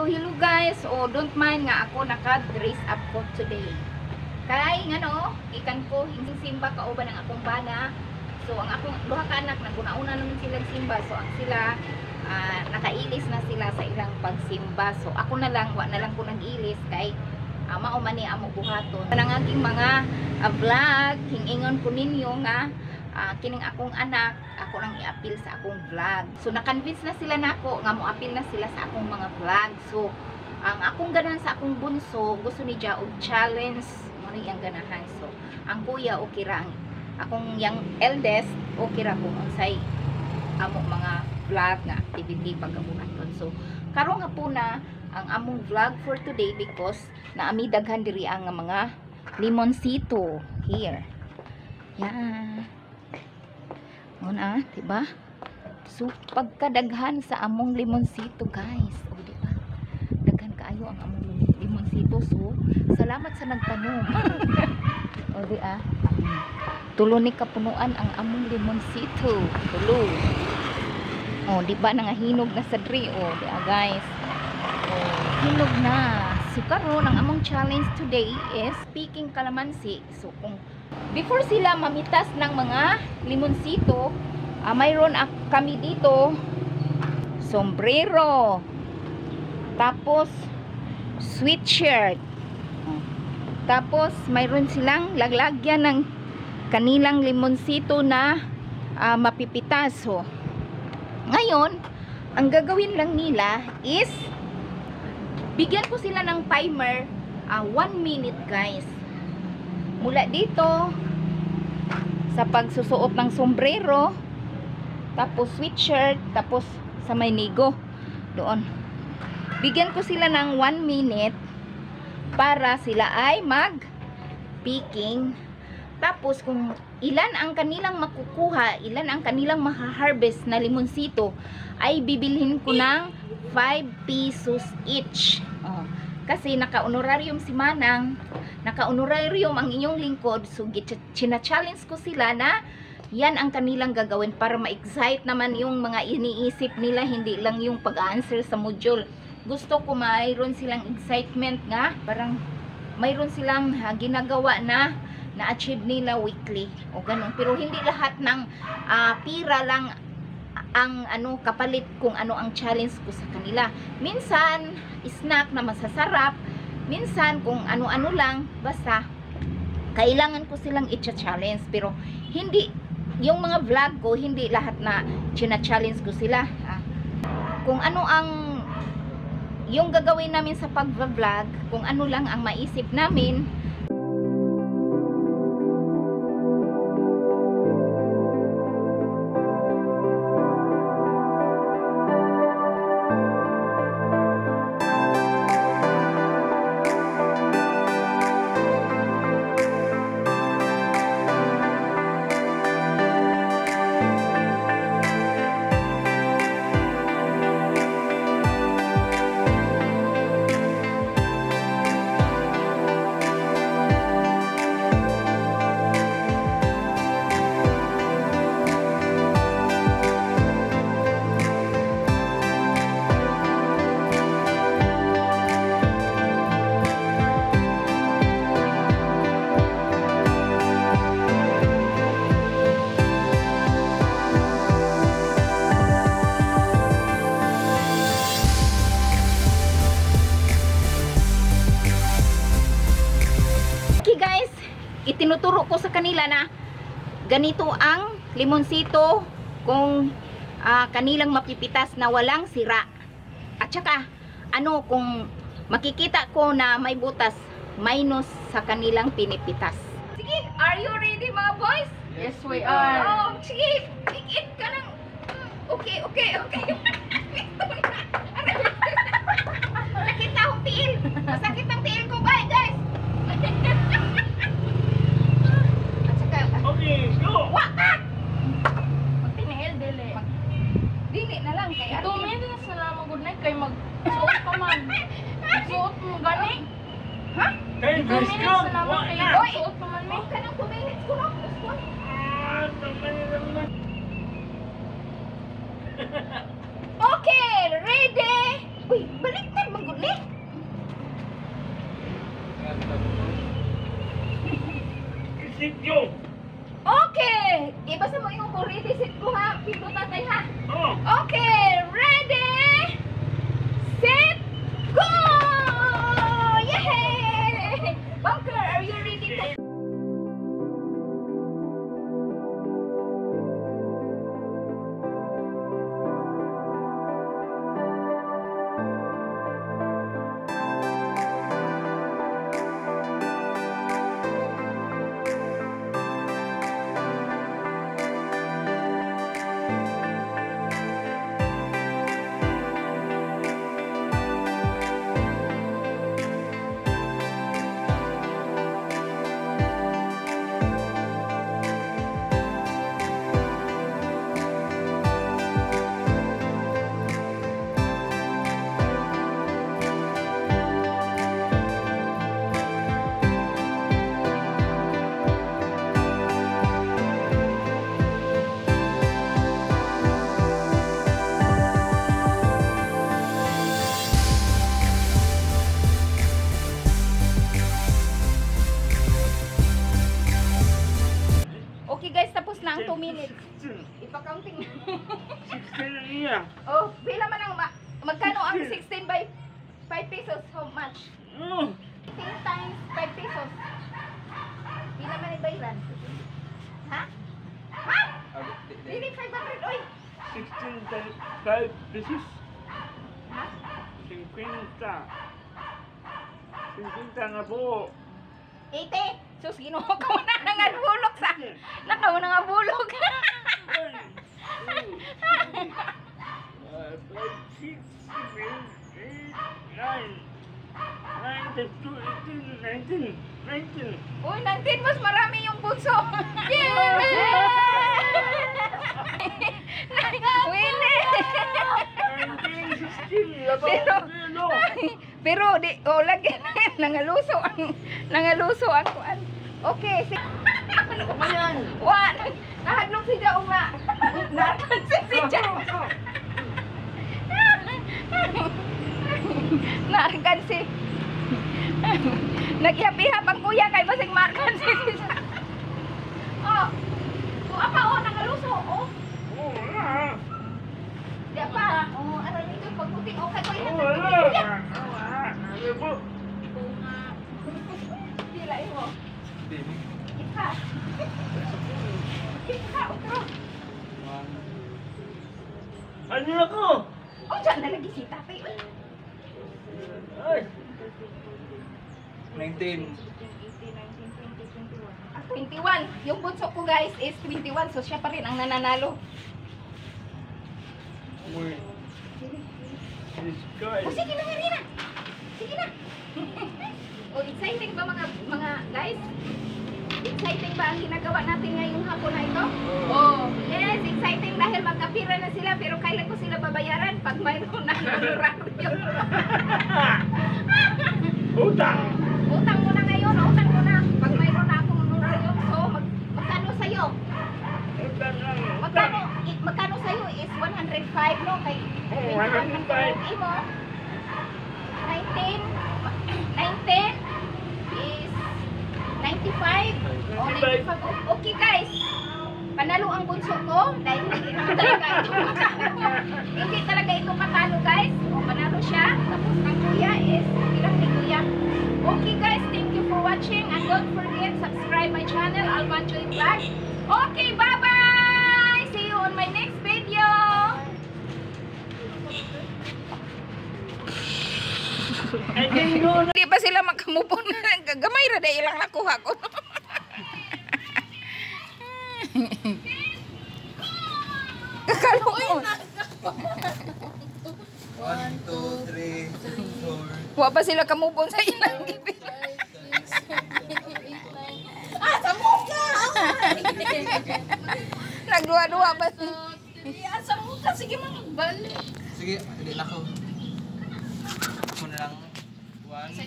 hello guys. Don't mind nga ako naka-dress up ko today. Kay ngano, ikan ko simba ka uban ang akong bana. So ang akong duha ka anak naguna-una naman sila simba. So ang sila nakailis na sila sa ilang pagsimba. So ako na lang, wa na lang ko nag-ilis kay mao man ni amo buhaton. Kanang aking mga vlog, hingingon ko ninyo nga kining akong anak, ako nang i-appeal sa akong vlog. So na-convince na sila nako nga mo-appeal na sila sa akong mga vlog. So ang akong ganahan sa akong bunso, gusto ni ja og challenge, mo ni ang ganahan. So ang kuya okay ra, akong yang eldest okay ra kung unsay amo mga vlog nga activity pagabuhaton. So karon nga po na ang among vlog for today because naami daghan diri ang mga limonsito here. Yan. Muna, diba? So, pagkadaghan sa among limonsito, guys. O, diba? Daghan kaayo ang among limonsito. So, salamat sa nagtanong. O, diba? Tulo ni kapunuan ang among limonsito. Tulo. O, diba? Nangahinog na sa dri. O, diba, guys? O, hinog na. So, karon ang among challenge today is picking calamansi. So, kung before sila mamitas ng mga limonsito, mayroon kami dito sombrero, tapos sweatshirt, tapos mayroon silang laglagyan ng kanilang limonsito na mapipitas. So, ngayon ang gagawin lang nila is bigyan ko sila ng timer 1 minute, guys. Mula dito sa pagsusuot ng sombrero, tapos sweatshirt, tapos sa may nigo doon. Bigyan ko sila ng 1 minute para sila ay mag-picking. Tapos kung ilan ang kanilang makukuha, ilan ang kanilang maha-harvest na limonsito, ay bibilhin ko ng 5 pesos each. Kasi naka-honorarium si Manang, naka-honorarium ang inyong lingkod. So china-challenge ko sila na yan ang kanilang gagawin para ma-excite naman yung mga iniisip nila, hindi lang yung pag-answer sa module. Gusto ko mayroon silang excitement nga, parang mayroon silang ginagawa na na-achieve nila weekly o ganun. Pero hindi lahat ng pira lang ang kapalit kung ano ang challenge ko sa kanila. Minsan snack na masasarap, minsan kung ano-ano lang, basta kailangan ko silang i-challenge. Pero hindi yung mga vlog ko, hindi lahat na china-challenge ko sila. Kung ano ang yung gagawin namin sa pag-vlog, kung ano lang ang maisip namin. Itinuturo ko sa kanila na ganito ang limonsito kung kanilang mapipitas na walang sira. At saka kung makikita ko na may butas, minus sa kanilang pinipitas. Sige, are you ready mga boys? Yes, we are. Sige, ikit ka ng okay. Sakit na akong tiil. Masakit ang tiil ko, bye guys. Okay, go! Wakat! Magtinihil, dili. Dili na lang kay Arkin. 2 minutes na lang good night kay magsuot pa man. Magsuot mo gani. Ha? 2 minutes na lang kay magsuot pa man Huwag ka ng 2 minutes ko lang. Okay, ready? Uy, baliktad magod ni. Sityo! Okay! Ibasa mo yung kung ready set ko ha. Pindot tatay ha. Oh! Okay! Ready! Set! Go! Yay! Bunker, are you ready to... Okay guys, tapos na ang 2 minutes. 16 Ipa-counting na. na niya. Oh, bila man ang magkano ang 16 by 5 pesos? How much? Oh! 10 times 5 pesos. Bila man ang bayaran? Ha? Ha? Really 500 oy. 16 times 5 pesos. Ha? 50. 50 na po. 80. Sus, ginuho ko na nga bulok sa. Nakaw na nga bulok. 5, 6, 7, 8, 9. 9 times 2, 18, 19. 19. Uy, 19 mas marami yung bunso. Winnie! 19, 16. Pero di oh lagi nangaluso ang kuan. Okay, si Ano ba yan? wa nahadlok si Jao nga. Narkan si Jao. Narkan si Nagyapihap ang kuya kay basig markan si Jao. Oh. Oh apa oh nangaluso oh. Oh, wala. Di apa? Oh, ano dito pagputing okay ko yan. Oh, wala. Ano po? Pila mo. Isa. Isa, otro. Ano ako? Oh, dyan na lagi si tatay. Ay. 19. 21. Yung bunso ko guys is 21. So siya pa rin ang nananalo. Uy. Oh, sige na, Marina. Sige na. Oh, exciting ba mga guys? Exciting ba ang ginagawa natin ngayong hapon na ito? Oh, yes, exciting dahil magkapira na sila pero kailan ko sila babayaran pag mayroon na honorarium. Utang. Utang mo na ngayon, utang mo na. Pag mayroon na akong honorarium, so magkano sa'yo? Utang lang. Magkano sa'yo is 105, no? Kay 21 ang 105. kalugi mo. 19 is 95. O, 95. Okay, guys. Panalo ang bunso ko dahil hindi naman talaga ito matalo. Hindi talaga ito matalo, guys. O, panalo siya. Tapos ang kuya is bilang ni kuya. Okay, guys. Thank you for watching. And don't forget, subscribe my channel, Alma Joy Vlog. Okay, bye-bye! See you on my next video! Hindi pa sila makamupon. Gamay ra dahil ilang nakuha ko. Kakalungon. 1, 2, 3, 4. Wa pa sila kamupon sa ilang gipit. Asa mo ka? Nagduwa-duwa pa. Asa mo ka? Sige magbalik. Sige, hindi na ako. Ako na lang. 1, 2, 13.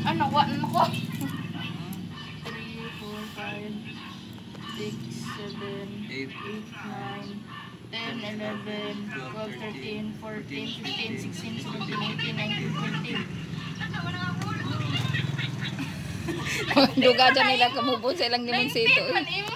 Ano, wa ano ko? 3, 3, 4, 5, 6, 7, 8, 8, 9, 10, 11, 12, 13, 14, 15, 16, 17, 18, 19, 20. Duga dyan nila kamubon sa ilang limonsito. 19 man imo.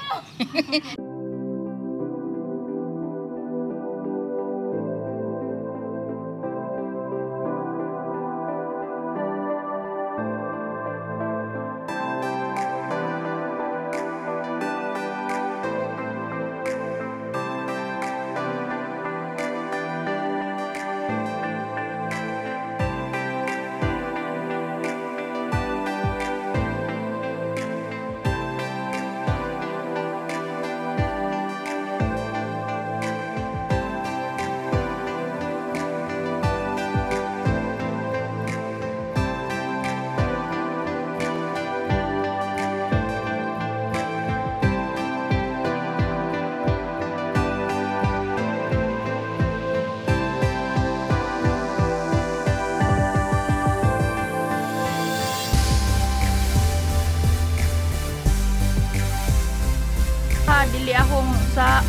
Dili akong sa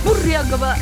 Murya ba?